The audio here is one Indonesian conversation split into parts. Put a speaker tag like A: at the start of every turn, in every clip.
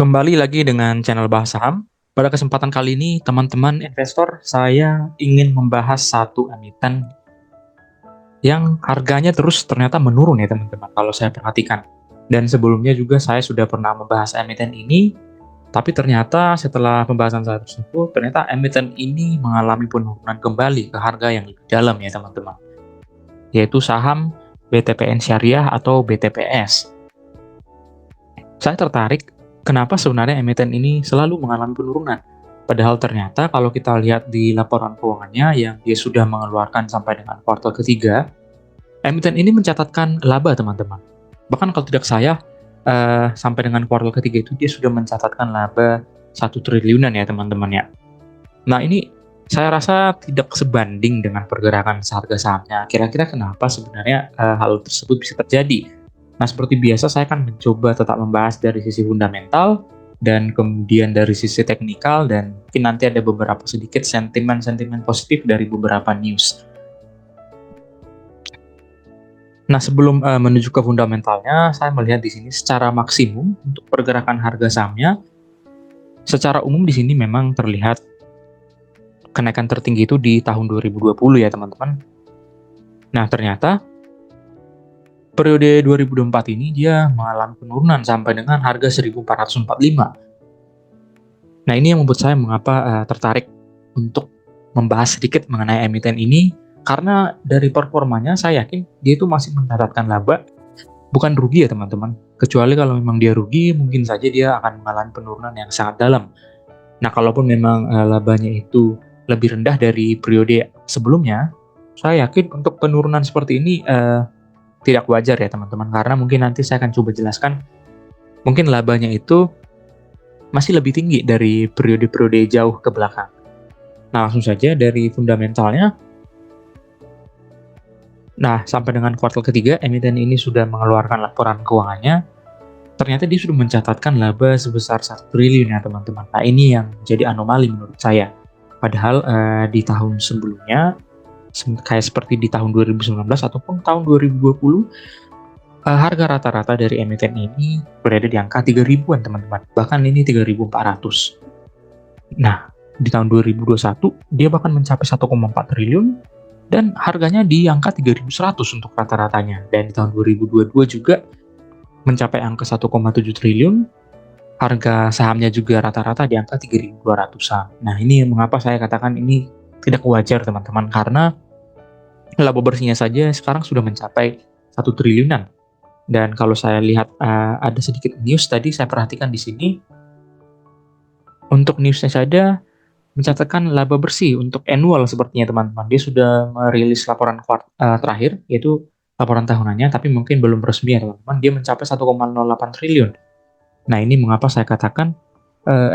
A: Kembali lagi dengan channel Bahas Saham. Pada kesempatan kali ini, teman-teman investor, saya ingin membahas satu emiten yang harganya terus ternyata menurun ya teman-teman, kalau saya perhatikan. Dan sebelumnya juga saya sudah pernah membahas emiten ini, tapi ternyata setelah pembahasan saya tersebut, ternyata emiten ini mengalami penurunan kembali ke harga yang lebih dalam ya teman-teman, yaitu saham BTPN Syariah atau BTPS. Saya tertarik kenapa sebenarnya emiten ini selalu mengalami penurunan. Padahal ternyata kalau kita lihat di laporan keuangannya yang dia sudah mengeluarkan sampai dengan kuartal ketiga, emiten ini mencatatkan laba teman-teman. Bahkan kalau tidak salah, sampai dengan kuartal ketiga itu dia sudah mencatatkan laba 1 triliunan ya teman-teman ya. Nah ini saya rasa tidak sebanding dengan pergerakan harga sahamnya. Kira-kira kenapa sebenarnya hal tersebut bisa terjadi? Nah, seperti biasa saya akan mencoba tetap membahas dari sisi fundamental dan kemudian dari sisi teknikal dan mungkin nanti ada beberapa sedikit sentimen-sentimen positif dari beberapa news. Nah, sebelum menuju ke fundamentalnya, saya melihat di sini secara maksimum untuk pergerakan harga sahamnya, secara umum di sini memang terlihat kenaikan tertinggi itu di tahun 2020 ya, teman-teman. Nah, ternyata periode 2024 ini dia mengalami penurunan sampai dengan harga 1445. Nah, ini yang membuat saya mengapa tertarik untuk membahas sedikit mengenai emiten ini, karena dari performanya saya yakin dia itu masih mencatatkan laba, bukan rugi ya teman-teman. Kecuali kalau memang dia rugi, mungkin saja dia akan mengalami penurunan yang sangat dalam. Nah, kalaupun memang labanya itu lebih rendah dari periode sebelumnya, saya yakin untuk penurunan seperti ini tidak wajar ya teman-teman, karena mungkin nanti saya akan coba jelaskan, mungkin labanya itu masih lebih tinggi dari periode-periode jauh ke belakang. Nah, langsung saja dari fundamentalnya. Nah, sampai dengan kuartal ketiga, emiten ini sudah mengeluarkan laporan keuangannya. Ternyata dia sudah mencatatkan laba sebesar 1 triliun ya teman-teman. Nah, ini yang jadi anomali menurut saya. Padahal di tahun sebelumnya, kayak seperti di tahun 2019 ataupun tahun 2020, harga rata-rata dari emiten ini berada di angka 3 ribuan teman-teman. Bahkan ini 3.400. Nah, di tahun 2021 dia bahkan mencapai 1,4 triliun dan harganya di angka 3.100 untuk rata-ratanya. Dan di tahun 2022 juga mencapai angka 1,7 triliun, harga sahamnya juga rata-rata di angka 3.200-an. Nah, ini mengapa saya katakan ini tidak wajar teman-teman, karena laba bersihnya saja sekarang sudah mencapai 1 triliunan. Dan kalau saya lihat ada sedikit news tadi saya perhatikan di sini, untuk newsnya saja mencatatkan laba bersih untuk annual sepertinya teman-teman. Dia sudah merilis laporan terakhir, yaitu laporan tahunannya, tapi mungkin belum resmi ya teman-teman. Dia mencapai 1,08 triliun. Nah, ini mengapa saya katakan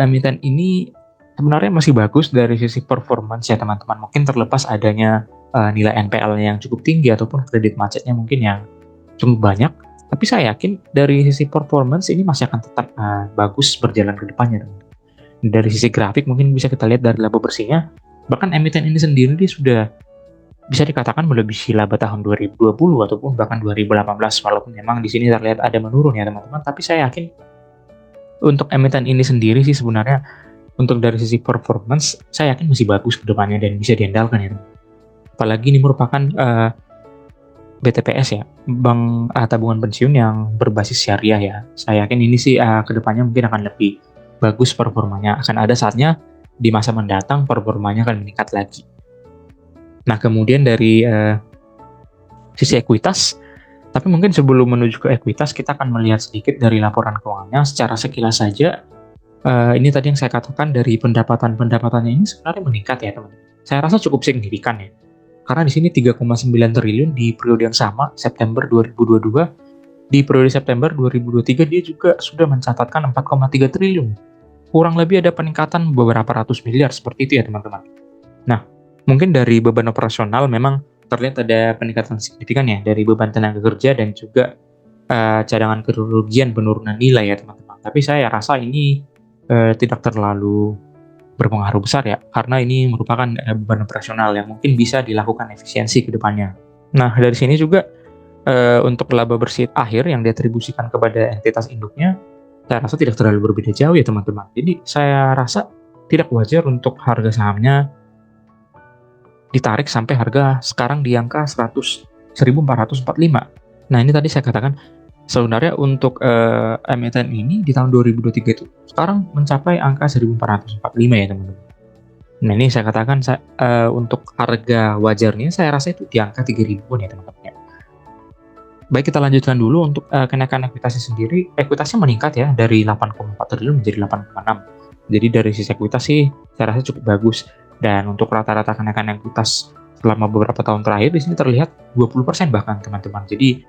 A: emiten ini sebenarnya masih bagus dari sisi performance ya teman-teman. Mungkin terlepas adanya nilai NPL-nya yang cukup tinggi ataupun kredit macetnya mungkin yang cukup banyak. Tapi saya yakin dari sisi performance ini masih akan tetap bagus berjalan ke depannya teman-teman. Dari sisi grafik mungkin bisa kita lihat dari laba bersihnya, bahkan emiten ini sendiri dia sudah bisa dikatakan melebihi laba tahun 2020 ataupun bahkan 2018, walaupun memang di sini terlihat ada menurun ya teman-teman, tapi saya yakin untuk emiten ini sendiri sih sebenarnya untuk dari sisi performance saya yakin masih bagus ke depannya dan bisa diandalkan ya teman. Apalagi ini merupakan BTPS ya, bank tabungan pensiun yang berbasis syariah ya. Saya yakin ini sih ke depannya mungkin akan lebih bagus performanya, akan ada saatnya di masa mendatang performanya akan meningkat lagi. Nah, kemudian dari sisi ekuitas, tapi mungkin sebelum menuju ke ekuitas, kita akan melihat sedikit dari laporan keuangannya secara sekilas saja. Ini tadi yang saya katakan dari pendapatan-pendapatannya ini sebenarnya meningkat ya teman-teman. Saya rasa cukup signifikan ya, karena di sini 3,9 triliun di periode yang sama, September 2022, di periode September 2023 dia juga sudah mencatatkan 4,3 triliun. Kurang lebih ada peningkatan beberapa ratus miliar seperti itu ya teman-teman. Nah, mungkin dari beban operasional memang terlihat ada peningkatan signifikan ya dari beban tenaga kerja dan juga cadangan kerugian penurunan nilai ya teman-teman. Tapi saya rasa ini tidak terlalu berpengaruh besar ya, karena ini merupakan beban operasional yang mungkin bisa dilakukan efisiensi ke depannya. Nah, dari sini juga untuk laba bersih akhir yang diatribusikan kepada entitas induknya, saya rasa tidak terlalu berbeda jauh ya teman-teman. Jadi saya rasa tidak wajar untuk harga sahamnya ditarik sampai harga sekarang di angka 1.445. Nah ini tadi saya katakan sebenarnya untuk emiten ini di tahun 2023 itu sekarang mencapai angka 1.445 ya teman-teman. Nah ini saya katakan untuk harga wajarnya saya rasa itu di angka 3.000-an ya teman-teman ya. Baik, kita lanjutkan dulu untuk kenaikan ekuitasnya sendiri. Ekuitasnya meningkat ya dari 8,4 triliun menjadi 8,6. Jadi dari sisi ekuitas sih saya rasa cukup bagus. Dan untuk rata-rata kenaikan ekuitas selama beberapa tahun terakhir di sini terlihat 20% bahkan teman-teman. Jadi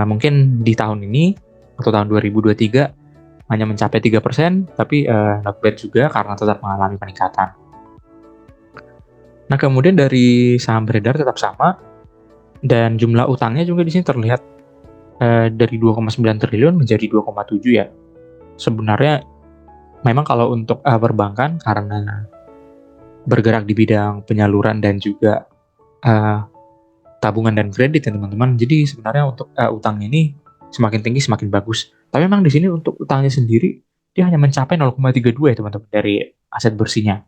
A: mungkin di tahun ini atau tahun 2023 hanya mencapai 3%, tapi not bad juga karena tetap mengalami peningkatan. Nah kemudian dari saham beredar tetap sama, dan jumlah utangnya juga di sini terlihat dari 2,9 triliun menjadi 2,7 ya. Sebenarnya memang kalau untuk perbankan karena bergerak di bidang penyaluran dan juga tabungan dan kredit ya teman-teman. Jadi sebenarnya untuk utangnya ini semakin tinggi semakin bagus. Tapi memang di sini untuk utangnya sendiri dia hanya mencapai 0,32 ya teman-teman dari aset bersihnya.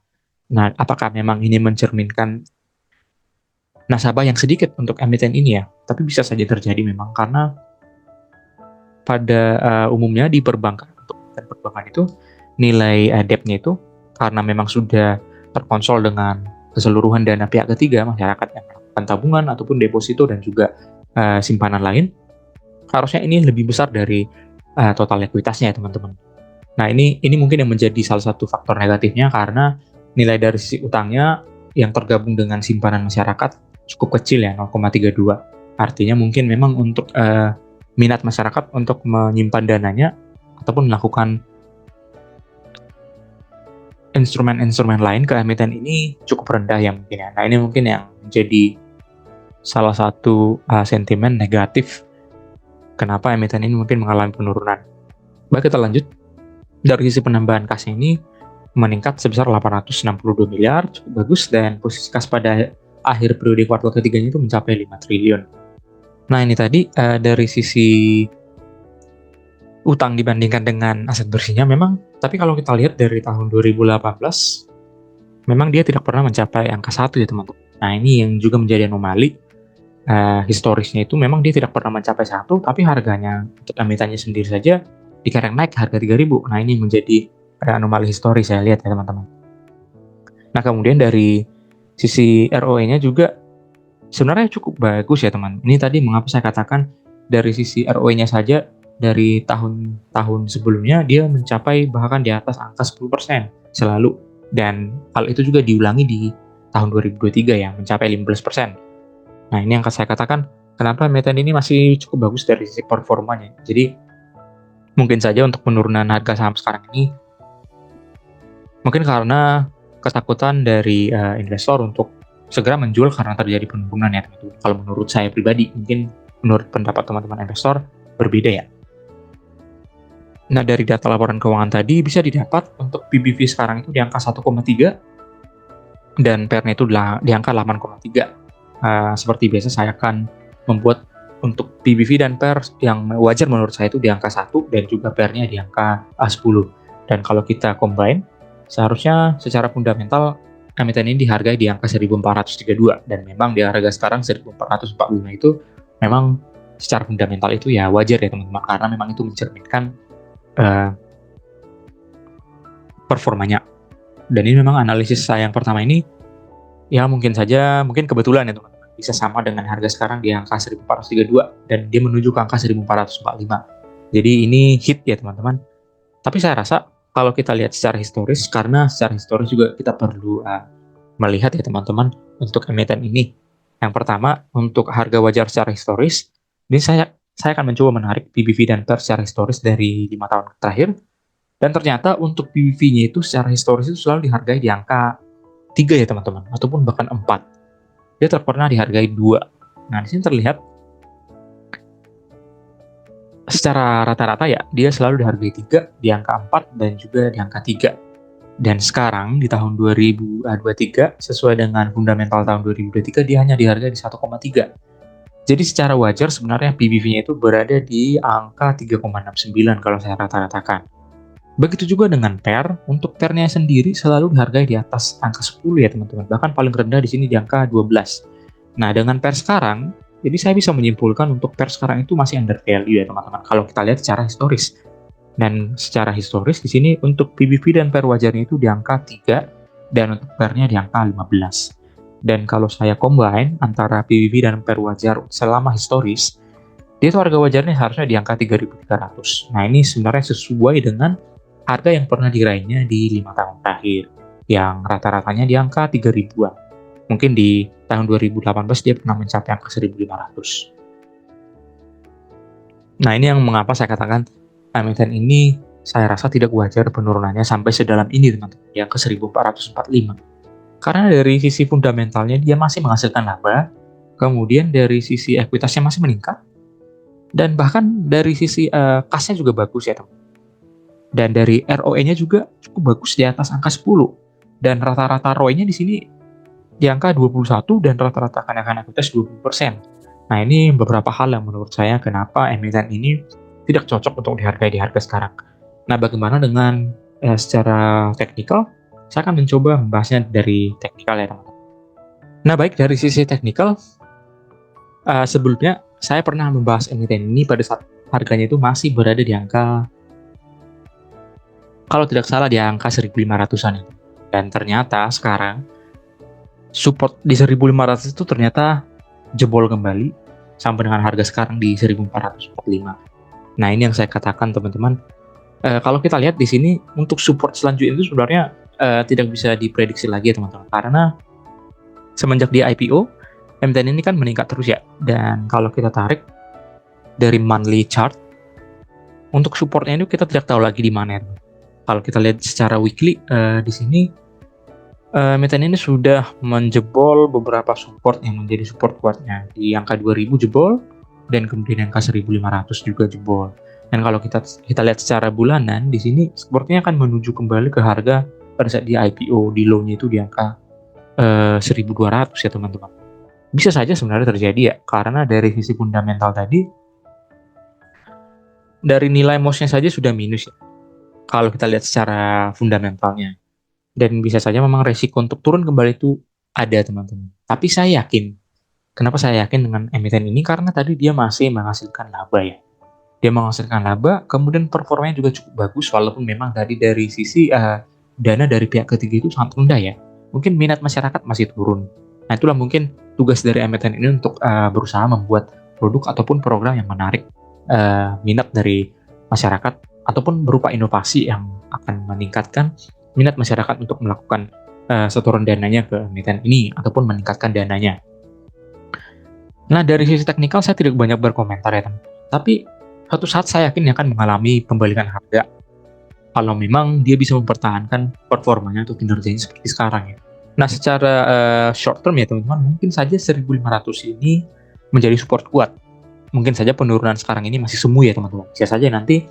A: Nah, apakah memang ini mencerminkan nasabah yang sedikit untuk emiten ini ya? Tapi bisa saja terjadi memang karena pada umumnya di perbankan, untuk perbankan itu nilai debt-nya itu karena memang sudah terkonsol dengan keseluruhan dana pihak ketiga, masyarakat yang melakukan tabungan ataupun deposito dan juga simpanan lain, harusnya ini lebih besar dari total ekuitasnya ya teman-teman. Nah ini mungkin yang menjadi salah satu faktor negatifnya karena nilai dari sisi utangnya yang tergabung dengan simpanan masyarakat cukup kecil ya, 0,32. Artinya mungkin memang untuk minat masyarakat untuk menyimpan dananya ataupun melakukan instrumen-instrumen lain ke emiten ini cukup rendah ya mungkin ya. Nah ini mungkin yang menjadi salah satu sentimen negatif kenapa emiten ini mungkin mengalami penurunan. Baik, kita lanjut. Dari sisi penambahan kas ini meningkat sebesar 862 miliar, cukup bagus, dan posisi kas pada akhir periode kuartal ketiganya itu mencapai 5 triliun. Nah ini tadi dari sisi utang dibandingkan dengan aset bersihnya memang, tapi kalau kita lihat dari tahun 2018 memang dia tidak pernah mencapai angka 1 ya teman-teman. Nah ini yang juga menjadi anomali. Historisnya itu memang dia tidak pernah mencapai 1, tapi harganya untuk emitennya sendiri saja dikerek naik harga 3.000. Nah ini menjadi anomali historis saya lihat ya teman-teman. Nah kemudian dari sisi ROE-nya juga sebenarnya cukup bagus ya teman. Ini tadi mengapa saya katakan dari sisi ROE-nya saja dari tahun-tahun sebelumnya dia mencapai bahkan di atas angka 10% selalu, dan hal itu juga diulangi di tahun 2023 ya, mencapai 15%. Nah ini yang saya katakan kenapa emiten ini masih cukup bagus dari sisi performanya. Jadi mungkin saja untuk penurunan harga saham sekarang ini mungkin karena ketakutan dari investor untuk segera menjual karena terjadi penurunan ya teman-teman. Kalau menurut saya pribadi, mungkin menurut pendapat teman-teman investor berbeda ya. Nah dari data laporan keuangan tadi bisa didapat untuk PBV sekarang itu di angka 1,3 dan PER-nya itu di angka 8,3. Seperti biasa saya akan membuat untuk PBV dan PER yang wajar menurut saya itu di angka 1 dan juga PER-nya di angka 10. Dan kalau kita combine, seharusnya secara fundamental emiten ini dihargai di angka 1.432, dan memang di harga sekarang 1.445 itu memang secara fundamental itu ya wajar ya teman-teman, karena memang itu mencerminkan performanya. Dan ini memang analisis saya yang pertama ini ya mungkin kebetulan ya teman-teman bisa sama dengan harga sekarang di angka 1.432 dan dia menuju ke angka 1.445. Jadi ini hit ya teman-teman. Tapi saya rasa kalau kita lihat secara historis, karena secara historis juga kita perlu melihat ya teman-teman untuk emiten ini. Yang pertama, untuk harga wajar secara historis, ini saya akan mencoba menarik PBV dan PER secara historis dari 5 tahun terakhir, dan ternyata untuk PBV-nya itu secara historis itu selalu dihargai di angka 3 ya teman-teman, ataupun bahkan 4. Dia pernah dihargai 2. Nah di sini terlihat secara rata-rata ya dia selalu dihargai 3, di angka 4, dan juga di angka 3. Dan sekarang di tahun 2023 sesuai dengan fundamental tahun 2023 dia hanya dihargai di 1,3. Jadi secara wajar sebenarnya PBV-nya itu berada di angka 3,69 kalau saya rata-ratakan. Begitu juga dengan PER, untuk PER-nya sendiri selalu dihargai di atas angka 10 ya teman-teman, bahkan paling rendah di sini di angka 12. Nah, dengan PER sekarang, jadi saya bisa menyimpulkan untuk PER sekarang itu masih under value ya teman-teman, kalau kita lihat secara historis. Dan secara historis di sini untuk PBV dan PER wajarnya itu di angka 3, dan untuk PER-nya di angka 15. Dan kalau saya combine antara PBV dan PER wajar selama historis, dia itu harga wajarnya harusnya di angka 3.300. Nah, ini sebenarnya sesuai dengan harga yang pernah diraihnya di 5 tahun terakhir, yang rata-ratanya di angka 3 ribuan. Mungkin di tahun 2018 dia pernah mencapai angka 1.500. Nah, ini yang mengapa saya katakan emiten ini saya rasa tidak wajar penurunannya sampai sedalam ini teman-teman, yang ke 1445. Karena dari sisi fundamentalnya dia masih menghasilkan laba, kemudian dari sisi ekuitasnya masih meningkat, dan bahkan dari sisi kasnya juga bagus ya teman. Dan dari ROE-nya juga cukup bagus di atas angka 10. Dan rata-rata ROE-nya di sini di angka 21 dan rata-rata kenaikan ekuitas 20%. Nah, ini beberapa hal yang menurut saya kenapa emiten ini tidak cocok untuk dihargai di harga sekarang. Nah, bagaimana dengan secara teknikal? Saya akan mencoba membahasnya dari teknikal ya teman-teman. Nah, baik dari sisi teknikal, sebelumnya saya pernah membahas emiten ini pada saat harganya itu masih berada di angka, kalau tidak salah di angka 1.500-an itu. Dan ternyata sekarang support di 1.500 itu ternyata jebol kembali sampai dengan harga sekarang di 1.445. Nah, ini yang saya katakan teman-teman. Kalau kita lihat di sini untuk support selanjutnya itu sebenarnya tidak bisa diprediksi lagi ya teman-teman, karena semenjak di IPO emiten ini kan meningkat terus ya. Dan kalau kita tarik dari monthly chart, untuk supportnya itu kita tidak tahu lagi di mana. Kalau kita lihat secara weekly di sini emiten ini sudah menjebol beberapa support yang menjadi support kuatnya di angka 2000 jebol, dan kemudian angka 1500 juga jebol. Dan kalau kita lihat secara bulanan di sini sepertinya akan menuju kembali ke harga pada saat di IPO, di low-nya itu di angka 1200 ya teman-teman. Bisa saja sebenarnya terjadi ya, karena dari sisi fundamental tadi, dari nilai MOS-nya saja sudah minus ya, kalau kita lihat secara fundamentalnya. Dan bisa saja memang resiko untuk turun kembali itu ada teman-teman. Tapi saya yakin, kenapa saya yakin dengan emiten ini? Karena tadi dia masih menghasilkan laba ya. Dia menghasilkan laba, kemudian performanya juga cukup bagus, walaupun memang tadi dari sisi dana dari pihak ketiga itu sangat rendah ya. Mungkin minat masyarakat masih turun. Nah, itulah mungkin tugas dari emiten ini untuk berusaha membuat produk ataupun program yang menarik minat dari masyarakat, ataupun berupa inovasi yang akan meningkatkan minat masyarakat untuk melakukan setoran dananya ke emiten ini ataupun meningkatkan dananya. Nah, dari sisi teknikal saya tidak banyak berkomentar ya teman. Tapi suatu saat saya yakin dia akan mengalami pembalikan harga kalau memang dia bisa mempertahankan performanya atau kinerjanya seperti sekarang ya. Nah, secara short term ya teman-teman, mungkin saja 1.500 ini menjadi support kuat. Mungkin saja penurunan sekarang ini masih semu ya teman-teman. Bisa saja nanti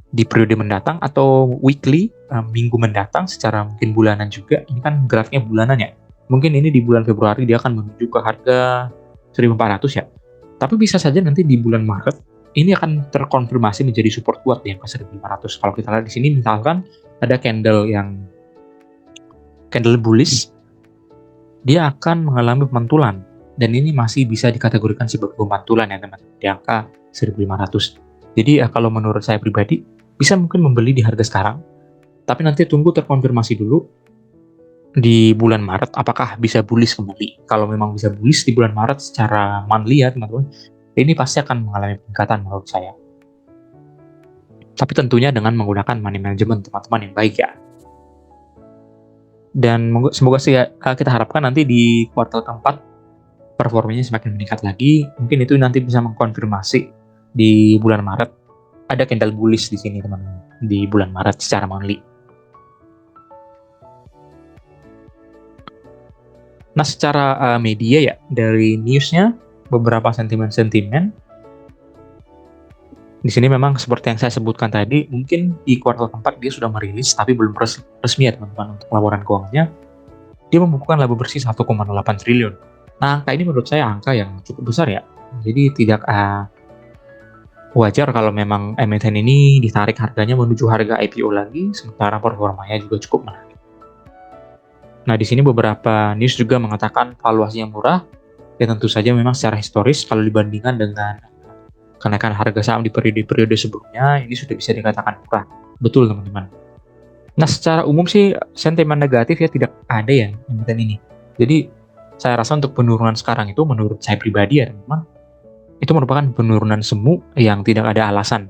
A: di periode mendatang atau weekly, minggu mendatang, secara mungkin bulanan juga, ini kan grafiknya bulanan ya, mungkin ini di bulan Februari dia akan menuju ke harga 1.400 ya, tapi bisa saja nanti di bulan Maret ini akan terkonfirmasi menjadi support kuat di angka 1.500. Kalau kita lihat di sini misalkan ada candle bullish, dia akan mengalami pemantulan, dan ini masih bisa dikategorikan sebagai pemantulan ya teman, di angka 1.500. Jadi kalau menurut saya pribadi, bisa mungkin membeli di harga sekarang, tapi nanti tunggu terkonfirmasi dulu di bulan Maret apakah bisa bullish kembali. Kalau memang bisa bullish di bulan Maret secara monthly ya teman-teman, ini pasti akan mengalami peningkatan menurut saya. Tapi tentunya dengan menggunakan money management teman-teman yang baik ya. Dan semoga sih kita harapkan nanti di kuartal keempat performanya semakin meningkat lagi. Mungkin itu nanti bisa mengkonfirmasi di bulan Maret ada candle bullish di sini teman-teman, di bulan Maret secara monthly. Nah, secara media ya, dari newsnya beberapa sentimen di sini memang seperti yang saya sebutkan tadi, mungkin di kuartal keempat dia sudah merilis tapi belum resmi ya teman-teman untuk laporan keuangannya. Dia membukukan laba bersih 1,8 triliun. Nah, angka ini menurut saya angka yang cukup besar ya. Jadi tidak wajar kalau memang emiten ini ditarik harganya menuju harga IPO lagi, sementara performanya juga cukup menarik. Nah, di sini beberapa news juga mengatakan valuasi yang murah, ya tentu saja memang secara historis kalau dibandingkan dengan kenaikan harga saham di periode-periode sebelumnya, ini sudah bisa dikatakan murah. Betul, teman-teman. Nah, secara umum sih sentimen negatif ya tidak ada ya emiten ini. Jadi, saya rasa untuk penurunan sekarang itu menurut saya pribadi ya, teman-teman, itu merupakan penurunan semu yang tidak ada alasan.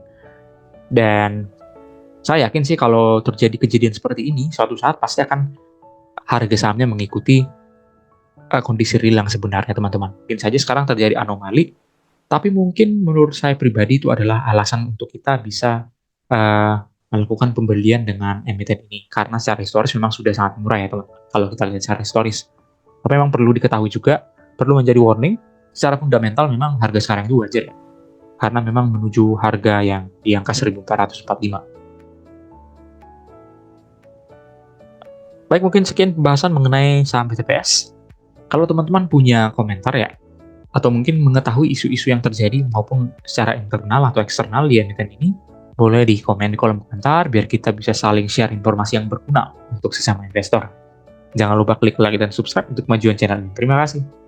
A: Dan saya yakin sih kalau terjadi kejadian seperti ini, suatu saat pasti akan harga sahamnya mengikuti kondisi real yang sebenarnya, teman-teman. Mungkin saja sekarang terjadi anomali, tapi mungkin menurut saya pribadi itu adalah alasan untuk kita bisa melakukan pembelian dengan emiten ini. Karena secara historis memang sudah sangat murah ya, teman-teman. Kalau kita lihat secara historis. Tapi memang perlu diketahui juga, perlu menjadi warning, secara fundamental memang harga sekarang itu wajar ya. Karena memang menuju harga yang di angka 1445. Baik, mungkin sekian pembahasan mengenai saham BTPS. Kalau teman-teman punya komentar ya, atau mungkin mengetahui isu-isu yang terjadi maupun secara internal atau eksternal di emiten ini, boleh di komen di kolom komentar biar kita bisa saling share informasi yang berguna untuk sesama investor. Jangan lupa klik like dan subscribe untuk kemajuan channel ini. Terima kasih.